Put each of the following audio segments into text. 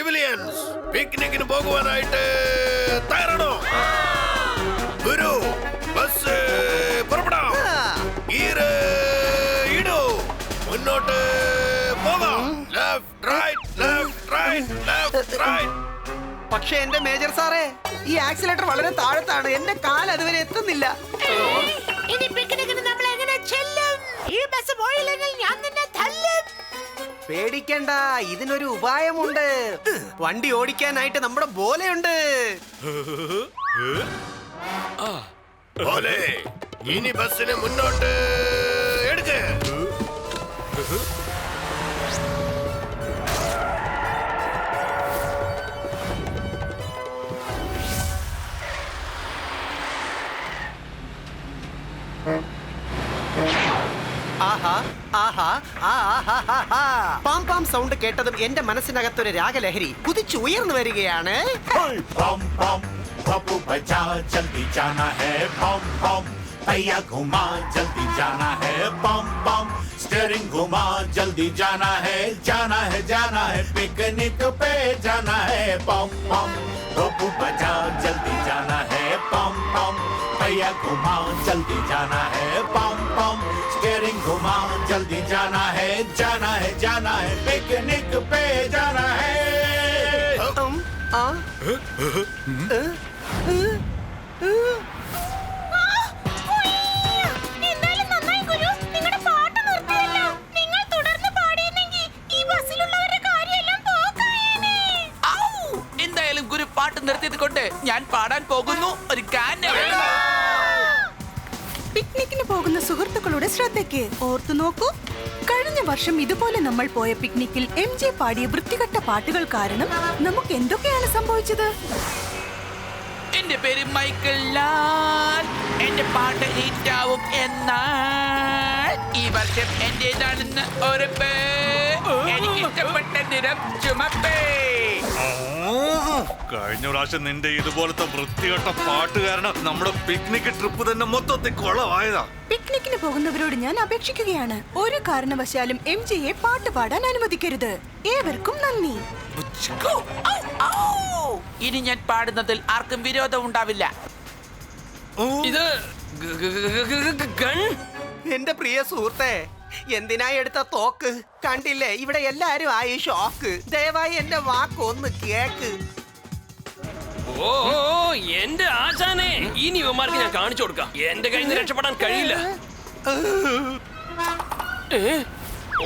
Civilians പിക്നിക്കിന് പോകുവാനായിട്ട് തയ്യാറാണോ? ഗുരു bus പുറപ്പെടാം. Gear ഇടൂ, മുന്നോട്ട് പോകാം. Left right left right left right. പക്ഷെ എന്റെ മേജർ സാറേ, ഈ ആക്സിലേറ്റർ വളരെ താഴത്താണ്. എന്റെ കാൽ അതുവരെ എത്തുന്നില്ല. ഇനി പിക്നിക്കിന് നമ്മൾ എങ്ങനെ ചെല്ലും? ഈ ബസ് പോയില്ലെങ്കിൽ ഞാൻ നിന്നെ തല്ലും. പേടിക്കണ്ട, ഇതിനൊരു ഉപായമുണ്ട്. വണ്ടി ഓടിക്കാനായിട്ട് നമ്മുടെ ബോലയുണ്ട്. പോലെ ഇനി ബസ്സിന് മുന്നോട്ട് എടുക്ക്. പാം പാം സൗണ്ട് കേട്ടതും എന്റെ മനസ്സിനകത്തൊരു രാഗലഹരി കുതിച്ചു ഉയർന്നു വരികയാണ്. बप्पू बजा जल्दी जाना है बम बम पहिया घुमा जल्दी जाना है बम बम स्टीयरिंग घुमा जल्दी जाना है पिकनिक पे जाना है बम बम बप्पू बजा जल्दी जाना है बम बम पहिया घुमा जल्दी जाना है बम बम स्टीयरिंग घुमा जल्दी जाना है पिकनिक पे जाना है. എന്തായാലും ഗുരു പാട്ട് നിർത്തിയത് കൊണ്ട് ഞാൻ പാടാൻ പോകുന്നു ഒരു ഗാനം. പിക്നിക്കിന് പോകുന്ന സുഹൃത്തുക്കളുടെ ശ്രദ്ധയ്ക്ക് ഓർത്തു നോക്കൂ. കഴിഞ്ഞ വർഷം ഇതുപോലെ നമ്മൾ പോയ പിക്നിക്കിൽ MJ പാടിയ വൃത്തികെട്ട പാട്ടുകൾ കാരണം നമുക്ക് എന്തൊക്കെയാണ് സംഭവിച്ചത്? എന്റെ പേര് മൈക്കിൾ ലാൽ. എന്റെ പാട്ട് ഹിറ്റാവും എന്നാൽ ഈ വർഷം എന്റേതാണെന്ന് ഉറപ്പ്. എനിക്ക് ഇഷ്ടപ്പെട്ട നിറം ചുമപ്പേ. കഴിഞ്ഞ പ്രാവശ്യം നിന്റെ ഇതുപോലത്തെ വൃത്തികെട്ട പാട്ട് കാരണം നമ്മുടെ പിക്നിക് ട്രിപ്പ് തന്നെ മൊത്തത്തിൽ കൊളമായതാ. പിക്നിക്കിന് പോകുന്നവരോട് ഞാൻ അപേക്ഷിക്കുകയാണ്, ഒരു കാരണവശാലും MJയെ പാട്ട് പാടാൻ അനുവദിക്കരുത്. ഏവർക്കും നന്ദി. ഇനി ഞാൻ പാടുന്നതിൽ ആർക്കും വിരോധം ഉണ്ടാവില്ല. ഇത് എന്റെ പ്രിയ സുഹൃത്തെ, എന്തിനായി എടുത്ത തോക്ക്? കണ്ടില്ലേ, ഇവിടെ എല്ലാരും ആയി ഷോക്ക്. ദയവായി എന്റെ വാക്ക് ഒന്ന് കേക്ക്. ഓ എന്റെ ആശാനെ, ഇനി ഇവന്മാർക്ക് ഞാൻ കാണിച്ചു കൊടുക്കാം. എന്റെ കയ്യിൽ നിന്ന് രക്ഷപ്പെടാൻ കഴിയില്ല.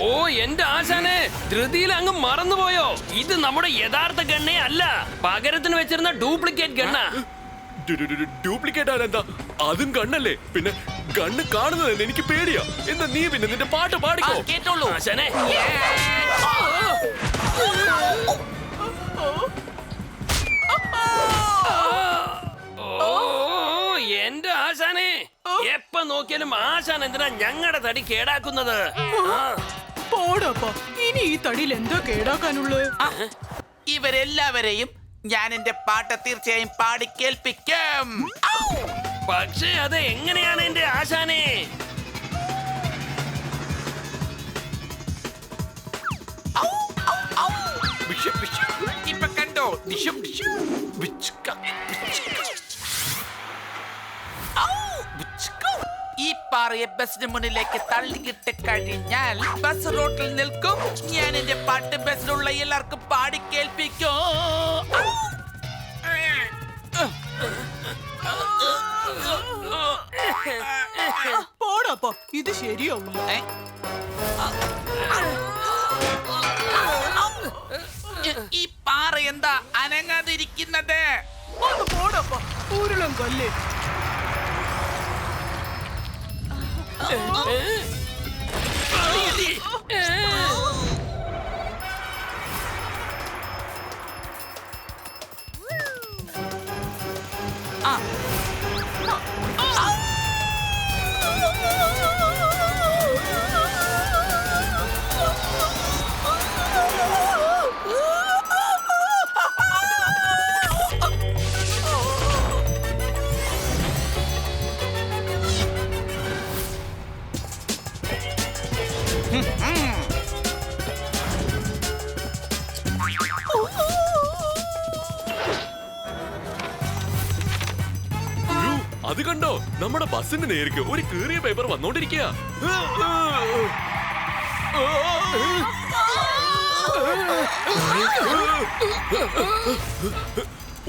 ഓ എന്റെ ആശാനെ, ധൃതിയിൽ അങ്ങ് മറന്നുപോയോ? ഇത് നമ്മുടെ യഥാർത്ഥ ഗണ്ണേ അല്ല, പകരത്തിന് വെച്ചിരുന്ന ഡ്യൂപ്ലിക്കേറ്റ് ഗണ്ണ. ഡ്യൂപ്ലിക്കേറ്റ് ആരെന്താ? അതും കണ്ണല്ലേ? പിന്നെ കണ്ണ് കാണുന്നത് എനിക്ക് പേടിയാ. എന്താ നീ പിന്നെ നിന്റെ പാട്ട് പാടിക്കോ. കേട്ടോളൂ ആശാനെ. ഓ എന്റെ ആശാനെ, എപ്പ നോക്കിയാലും ആശാൻ എന്തിനാ ഞങ്ങളുടെ തടി കേടാക്കുന്നത്? പോടപ്പാ, ഇനി ഈ തടിയിൽ എന്താ കേടാക്കാനുള്ളത്? ഇവരെല്ലാവരെയും ഞാൻ എന്റെ പാട്ട് തീർച്ചയായും പാടി കേൾപ്പിക്കാം. പക്ഷേ അത് എങ്ങനെയാണ് എന്റെ ആശാനെ? ഇപ്പൊ കണ്ടോ? ഈ പാറയെ ബസിന് മുന്നിലേക്ക് തള്ളിയിട്ട് കഴിഞ്ഞാൽ ബസ് റോട്ടിൽ നിൽക്കും. ഞാൻ എന്റെ പാട്ട് ബസ്സിലുള്ള എല്ലാവർക്കും പാടി കേൾപ്പിക്കും. പോടപ്പാ, ഇത് ശരിയാവില്ല. ഈ പാറ എന്താ അനങ്ങാതിരിക്കുന്നത്? പോടപ്പാ, ഉരുളം കൊല്ലേ. അത് കണ്ടോ, നമ്മുടെ ബസിന്റെ നേർക്ക് ഒരു കീറിയ പേപ്പർ വന്നോണ്ടിരിക്കുക.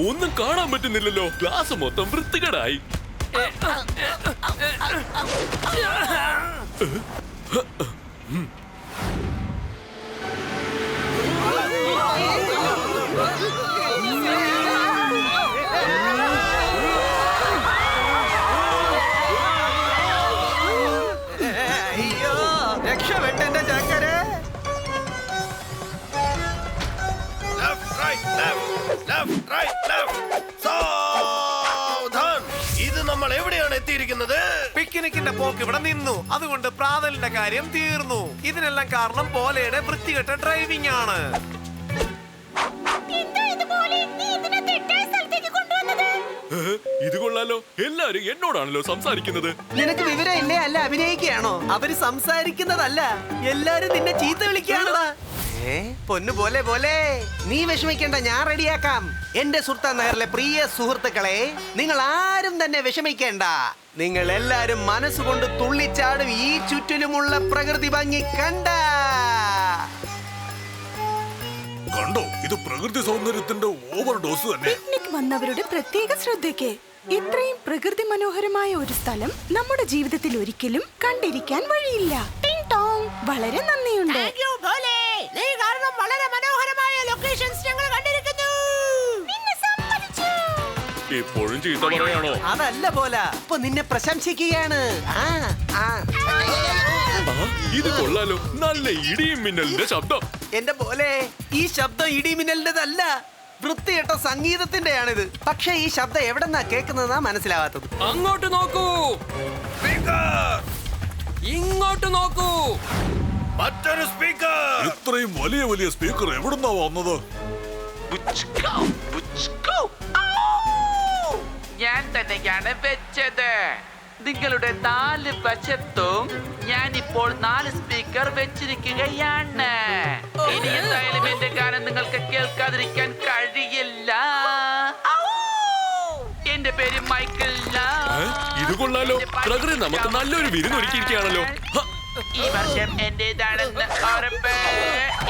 ഒന്നും കാണാൻ പറ്റുന്നില്ലല്ലോ, ഗ്ലാസ് മൊത്തം വൃത്തികേടായി. അയ്യോ, രക്ഷപ്പെട്ടെന്റെ ചക്കരെ. Left right left right left. സാവധാൻ. ഇത് നമ്മൾ എവിടെയാണ് എത്തിയിരിക്കുന്നത്? പിക്നിക്കിന്റെ പോക്ക് ഇവിടെ നിന്നു. അതുകൊണ്ട് പ്രാതലിന്റെ കാര്യം തീർന്നു. ഇതിനെല്ലാം കാരണം പോലെയുടെ വൃത്തികെട്ട ഡ്രൈവിംഗ് ആണ്. ഇത് കൊള്ളാലോ, എല്ലാരും എന്നോടാണല്ലോ സംസാരിക്കുന്നത്. നിനക്ക് വിവരം ഇല്ലേ? അല്ല അഭിനയിക്കുകയാണോ? അവര് സംസാരിക്കുന്നതല്ല, എല്ലാരും നിന്നെ ചീത്ത വിളിക്കുകയാണതാ. പൊന്നു പോലെ പോലെ നീ വിഷമിക്കേണ്ട, ഞാൻ റെഡിയാക്കാം. എന്റെ സുൽത്താൻ നഗറിലെ പ്രിയ സുഹൃത്തുക്കളെ, നിങ്ങൾ ആരും തന്നെ വിഷമിക്കേണ്ട. നിങ്ങൾ എല്ലാരും മനസ്സുകൊണ്ട് തുള്ളിച്ചാടും ഈ ചുറ്റിലുമുള്ള പ്രകൃതി ഭംഗി കണ്ടോ, ഇത് പ്രകൃതി സൗന്ദര്യത്തിന്റെ ഓവർ ഡോസ് തന്നെ. പിക്നിക് വന്നവരുടെ പ്രത്യേക ശ്രദ്ധയ്ക്ക് ഇത്രയും പ്രകൃതി മനോഹരമായ ഒരു സ്ഥലം നമ്മുടെ ജീവിതത്തിൽ ഒരിക്കലും കണ്ടിരിക്കാൻ വഴിയില്ല. ടിങ് ടോങ്. വളരെ നന്ദിയുണ്ട്. Thank you, Bhole. നീ കാരണം വളരെ മനോഹരമായ ലൊക്കേഷൻസ് ഞങ്ങൾ കണ്ടിരിക്കുന്നു. നിന്നെ സമ്മതിച്ചു. ഇപ്പോഴും ചീത്ത പറയാണോ? അതല്ല പോലെ, ഇപ്പൊ നിന്നെ പ്രശംസിക്കുകയാണ്. ഇത് കൊള്ളാലോ, നല്ല ഇടിയും മിന്നലിന്റെ ശബ്ദം. എന്റെ പോലെ ഈ ശബ്ദം ഇടിമിന്നലിന്റെതല്ല, വൃത്തികെട്ട സംഗീതത്തിന്റെയാണിത്. പക്ഷെ ഈ ശബ്ദം എവിടെന്നാ കേൾക്കുന്നതാ മനസ്സിലാവാത്തത്. അങ്ങോട്ട് നോക്കൂ, സ്പീക്കർ, ഇങ്ങോട്ട് നോക്കൂ. മറ്റൊരു സ്പീക്കർ. ഇത്രയും വലിയ വലിയ സ്പീക്കർ എവിടുന്നാ വന്നത്? ഞാൻ തന്നെയാണ് വെച്ചത്. നിങ്ങളുടെ 4 വശത്തും ഞാൻ ഇപ്പോൾ 4 സ്പീക്കർ വെച്ചിരിക്കുകയാണ്. ഇനി എന്തായാലും എന്റെ ഗാനം നിങ്ങൾക്ക് കേൾക്കാതിരിക്കാൻ കഴിയില്ല. എന്റെ പേര് മൈക്കിൾ. ഇത് കൊള്ളാലോ, പ്രകൃതി നമുക്ക് നല്ലൊരു വിരുന്നൊരുക്കിയിരിക്കുകയാണല്ലോ. ഈ വർഷം എന്റേതാണെന്ന് ഉറപ്പ്.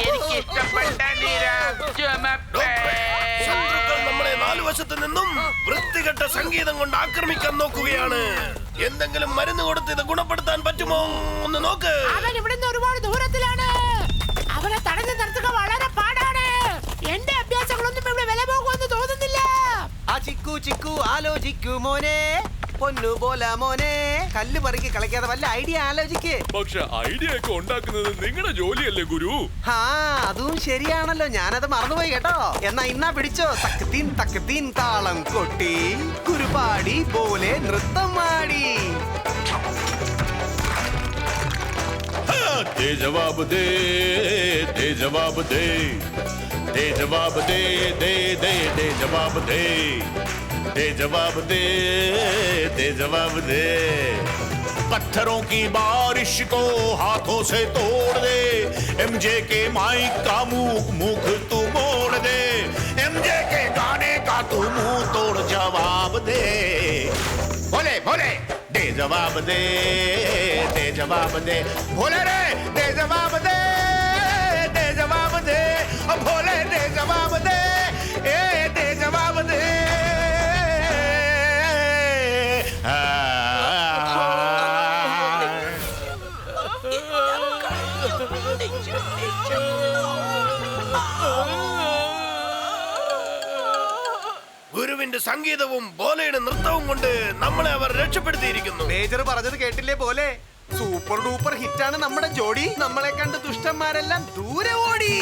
എനിക്ക് ഇഷ്ടപ്പെട്ട ശത്രുക്കൾ നമ്മളെ 4 വശത്തു നിന്നും വൃത്തികെട്ട സംഗീതം കൊണ്ട് ആക്രമിക്കാൻ നോക്കുകയാണ്. എന്തെങ്കിലും മരുന്ന് കൊടുത്ത് ഇത് ഗുണപ്പെടുത്താൻ പറ്റുമോ ഒന്ന് നോക്ക്. അവൻ ഇവിടുന്ന് ഒരുപാട് ദൂരത്തിലാണ്. അവനെ തടഞ്ഞു നിർത്തുക വളരെ പാടാണ്. എന്റെ അഭ്യാസങ്ങളൊന്നും ഇവിടെ വില പോകുമെന്ന് തോന്നുന്നില്ല. ആ ചിക്കു ചിക്കു ആലോചിക്കൂ മോനെ, പൊന്നു പോല മോനെ. കല്ല് പറക്കി കളിക്കാതെ വല്ല ഐഡിയ ആലോചിക്ക്. പക്ഷെ ഐഡിയ ഒക്കെ ഉണ്ടാക്കുന്നത് നിങ്ങളുടെ ജോലിയല്ലേ ഗുരു? അതും ശരിയാണല്ലോ, ഞാനത് മറന്നുപോയി കേട്ടോ. എന്നാ ഇന്നാ പിടിച്ചോ. തക്ക് തീൻ താളം കൊട്ടി കുരുപാടി പോലെ നൃത്തം ആടി. दे जवाब दे, दे जवाब दे, दे जवाब दे, दे दे दे जवाब दे, दे जवाब दे, दे जवाब दे. पत्थरों की बारिश को हाथों से तोड़ दे. एमजे के माइक का मुख तू मोड़ दे. एमजे के गाने का तू मुंह तोड़ जवाब दे. बोले बोले दे जवाब दे, दे जवाब दे. बोले रे दे जवाब दे, दे जवाब दे. बोले दे जवाब दे, दे जवाब दे. ഗുരുവിന്റെ സംഗീതവും ബോലയുടെ നൃത്തവും കൊണ്ട് നമ്മളെ അവർ രക്ഷപ്പെടുത്തിയിരിക്കുന്നു. മേജർ പറഞ്ഞത് കേട്ടില്ലേ പോലെ? സൂപ്പർ ഡൂപ്പർ ഹിറ്റാണ് നമ്മുടെ ജോഡി. നമ്മളെ കണ്ട് ദുഷ്ടന്മാരെല്ലാം ദൂരെ ഓടി.